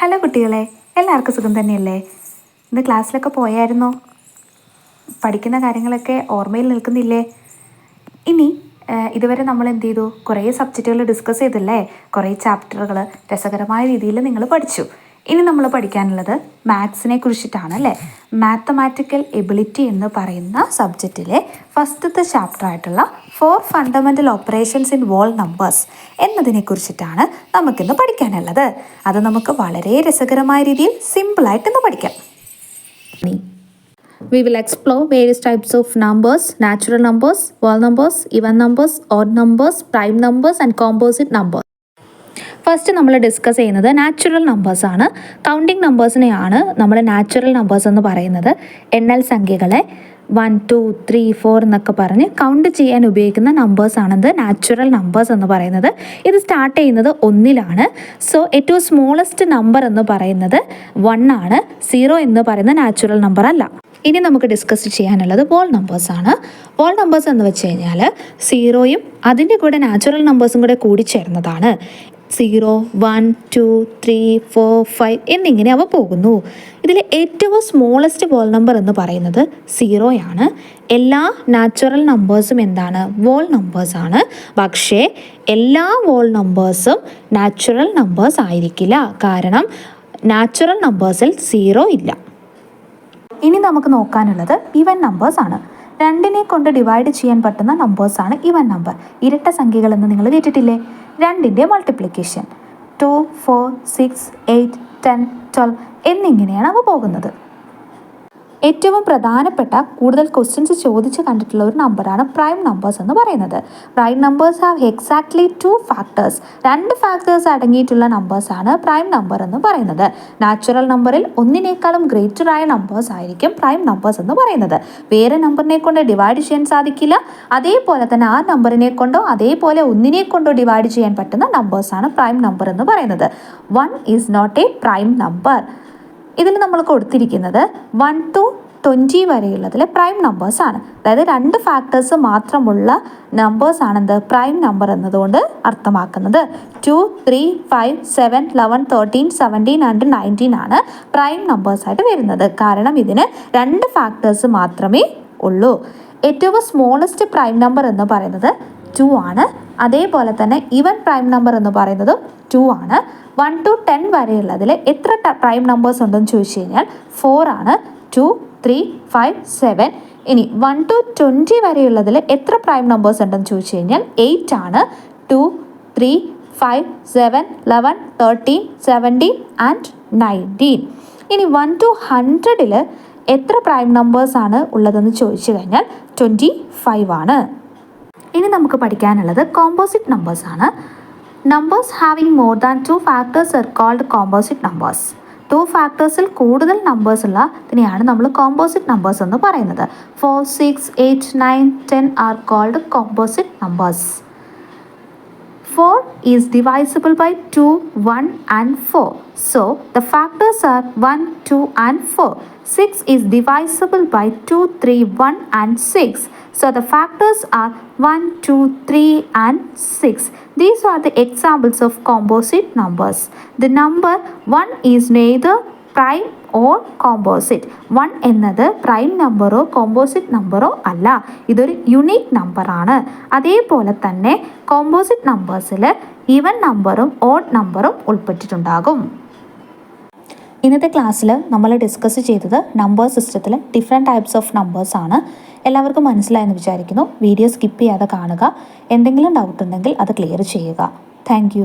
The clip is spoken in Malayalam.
ഹലോ കുട്ടികളെ, എല്ലാവർക്കും സുഖം തന്നെയല്ലേ? ഇന്ന് ക്ലാസ്സിലൊക്കെ പോയായിരുന്നോ? പഠിക്കുന്ന കാര്യങ്ങളൊക്കെ ഓർമ്മയിൽ നിൽക്കുന്നില്ലേ? ഇനി ഇതുവരെ നമ്മൾ എന്ത് ചെയ്തു? കുറേ സബ്ജക്റ്റുകൾ ഡിസ്കസ് ചെയ്തില്ലേ? കുറേ ചാപ്റ്ററുകൾ രസകരമായ രീതിയിൽ നിങ്ങൾ പഠിച്ചു. ഇനി നമ്മൾ പഠിക്കാനുള്ളത് മാത്സിനെ കുറിച്ചിട്ടാണ് അല്ലേ? മാത്തമാറ്റിക്കൽ എബിലിറ്റി എന്ന് പറയുന്ന സബ്ജക്റ്റിലെ ഫസ്റ്റത്തെ ചാപ്റ്റർ ആയിട്ടുള്ള 4 fundamental operations in wall numbers എന്നതിനെ കുറിച്ചിട്ടാണ് നമുക്കിന്ന് പഠിക്കാനുള്ളത്. അത് നമുക്ക് വളരെ രസകരമായ രീതിയിൽ സിമ്പിളായിട്ടിന്ന് പഠിക്കാം. We will explore various types of numbers, natural numbers, whole numbers, even numbers, odd numbers, prime numbers and composite numbers. First നമ്മൾ ഡിസ്കസ് ചെയ്യുന്നത് നാച്ചുറൽ നമ്പേഴ്സാണ്. കൗണ്ടിങ് നമ്പേഴ്സിനെയാണ് നമ്മൾ നാച്ചുറൽ നമ്പേഴ്സ് എന്ന് പറയുന്നത്. എണ്ണൽ സംഖ്യകളെ 1, 2, 3, 4 എന്നൊക്കെ പറഞ്ഞ് കൗണ്ട് ചെയ്യാൻ ഉപയോഗിക്കുന്ന നമ്പേഴ്സാണിത് നാച്ചുറൽ നമ്പേഴ്സ് എന്ന് പറയുന്നത്. ഇത് സ്റ്റാർട്ട് ചെയ്യുന്നത് 1-ലാണ്. സോ ഏറ്റവും സ്മോളസ്റ്റ് നമ്പർ എന്ന് പറയുന്നത് 1 ആണ്. 0 എന്ന് പറയുന്ന നാച്ചുറൽ നമ്പർ അല്ല. ഇനി നമുക്ക് ഡിസ്കസ് ചെയ്യാനുള്ളത് വോൾ നമ്പേഴ്സാണ്. വോൾ നമ്പേഴ്സ് എന്ന് വെച്ച് കഴിഞ്ഞാൽ 0യും അതിൻ്റെ കൂടെ നാച്ചുറൽ നമ്പേഴ്സും കൂടെ കൂടിച്ചേർന്നതാണ്. 0, 1, 2, 3, 4, 5 എന്നിങ്ങനെ അവ പോകുന്നു. ഇതിൽ ഏറ്റവും സ്മോളസ്റ്റ് വോൾ നമ്പർ എന്ന് പറയുന്നത് 0യാണ്. എല്ലാ നാച്ചുറൽ നമ്പേഴ്സും എന്താണ്? വോൾ നമ്പേഴ്സാണ്. പക്ഷേ എല്ലാ വോൾ നമ്പേഴ്സും നാച്ചുറൽ നമ്പേഴ്സ് ആയിരിക്കില്ല. കാരണം നാച്ചുറൽ നമ്പേഴ്സിൽ 0 ഇല്ല. ഇനി നമുക്ക് നോക്കാനുള്ളത് ഇവൻ നമ്പേഴ്സാണ്. 2നെ കൊണ്ട് ഡിവൈഡ് ചെയ്യാൻ പറ്റുന്ന നമ്പേഴ്സാണ് ഇവൻ നമ്പർ. ഇരട്ട സംഖ്യകളെന്ന് നിങ്ങൾ കേട്ടിട്ടില്ലേ? 2ൻ്റെ മൾട്ടിപ്ലിക്കേഷൻ 2, 4, 6, 8, 10, 12 എന്നിങ്ങനെയാണ് അവ പോകുന്നത്. ഏറ്റവും പ്രധാനപ്പെട്ട കൂടുതൽ ക്വസ്റ്റ്യൻസ് ചോദിച്ച് കണ്ടിട്ടുള്ള ഒരു നമ്പറാണ് പ്രൈം നമ്പേഴ്സ് എന്ന് പറയുന്നത്. Prime numbers have exactly 2 factors. 2 factors അടങ്ങിയിട്ടുള്ള നമ്പേഴ്സാണ് പ്രൈം നമ്പർ എന്ന് പറയുന്നത്. നാച്ചുറൽ നമ്പറിൽ 1നേക്കാളും ഗ്രേറ്റർ ആയ നമ്പേഴ്സ് ആയിരിക്കും പ്രൈം നമ്പേഴ്സ് എന്ന് പറയുന്നത്. വേറെ നമ്പറിനെ കൊണ്ട് ഡിവൈഡ് ചെയ്യാൻ സാധിക്കില്ല. അതേപോലെ തന്നെ ആ നമ്പറിനെ കൊണ്ടോ അതേപോലെ 1നെ കൊണ്ടോ ഡിവൈഡ് ചെയ്യാൻ പറ്റുന്ന നമ്പേഴ്സാണ് പ്രൈം നമ്പർ എന്ന് പറയുന്നത്. 1 is not a prime number. ഇതിൽ നമ്മൾ കൊടുത്തിരിക്കുന്നത് 1 to 20 വരെയുള്ളതിലെ പ്രൈം നമ്പേഴ്സാണ്. അതായത് 2 ഫാക്ടേഴ്സ് മാത്രമുള്ള നമ്പേഴ്സാണ് എന്ത്? പ്രൈം നമ്പർ എന്നതുകൊണ്ട് അർത്ഥമാക്കുന്നത്. 2, 3, 5, 7, 11, 13, 17 ആൻഡ് 19 ആണ് പ്രൈം നമ്പേഴ്സായിട്ട് വരുന്നത്. കാരണം ഇതിന് 2 ഫാക്ടേഴ്സ് മാത്രമേ ഉള്ളൂ. ഏറ്റവും സ്മോളസ്റ്റ് പ്രൈം നമ്പർ എന്ന് പറയുന്നത് 2 ആണ്. അതേപോലെ തന്നെ ഈവൻ പ്രൈം നമ്പർ എന്ന് പറയുന്നതും 2 ആണ്. 1 to 10 വരെയുള്ളതിൽ എത്ര പ്രൈം നമ്പേഴ്സ് ഉണ്ടെന്ന് ചോദിച്ചു കഴിഞ്ഞാൽ 4 ആണ്. 2, 3, 5, 7. ഇനി 1 to 20 വരെയുള്ളതിൽ എത്ര പ്രൈം നമ്പേഴ്സ് ഉണ്ടെന്ന് ചോദിച്ചു കഴിഞ്ഞാൽ 8 ആണ്. 2, 3, 5, 7, 11, 13, 17 ആൻഡ് 19. ഇനി 1 to 100ൽ എത്ര പ്രൈം നമ്പേഴ്സ് ആണ് ഉള്ളതെന്ന് ചോദിച്ചു കഴിഞ്ഞാൽ 25 ആണ്. ഇനി നമുക്ക് പഠിക്കാനുള്ളത് കോമ്പോസിറ്റ് നമ്പേഴ്സ് ആണ്. Numbers having more than 2 factors are called composite numbers. 2 ഫാക്ടേഴ്സിൽ കൂടുതൽ നമ്പേഴ്സ് ഉള്ളതിനെയാണ് നമ്മൾ കോമ്പോസിറ്റ് നമ്പേഴ്സ് എന്ന് പറയുന്നത്. 4, 6, 8, 9, 10 are called composite numbers. 4 is divisible by 2, 1 and 4. So the factors are 1, 2 and 4. 6 is divisible by 2, 3, 1 and 6. So the factors are 1, 2, 3 and 6. These are the examples of composite numbers. The number 1 is neither prime or composite. 1 എന്നത് പ്രൈം നമ്പറോ കോമ്പോസിറ്റ് നമ്പറോ അല്ല. ഇതൊരു യുണീക്ക് നമ്പറാണ്. അതേപോലെ തന്നെ കോമ്പോസിറ്റ് നമ്പേഴ്സിൽ ഈവൻ നമ്പറും ഓഡ് നമ്പറും ഉൾപ്പെട്ടിട്ടുണ്ടാകും. ഇന്നത്തെ ക്ലാസ്സിൽ നമ്മൾ ഡിസ്കസ് ചെയ്തത് നമ്പർ സിസ്റ്റത്തിൽ ഡിഫറെൻറ്റ് ടൈപ്സ് ഓഫ് നമ്പേഴ്സ് ആണ്. എല്ലാവർക്കും മനസ്സിലായെന്ന് വിചാരിക്കുന്നു. വീഡിയോ സ്കിപ്പ് ചെയ്യാതെ കാണുക. എന്തെങ്കിലും ഡൗട്ട് ഉണ്ടെങ്കിൽ അത് ക്ലിയർ ചെയ്യുക. താങ്ക്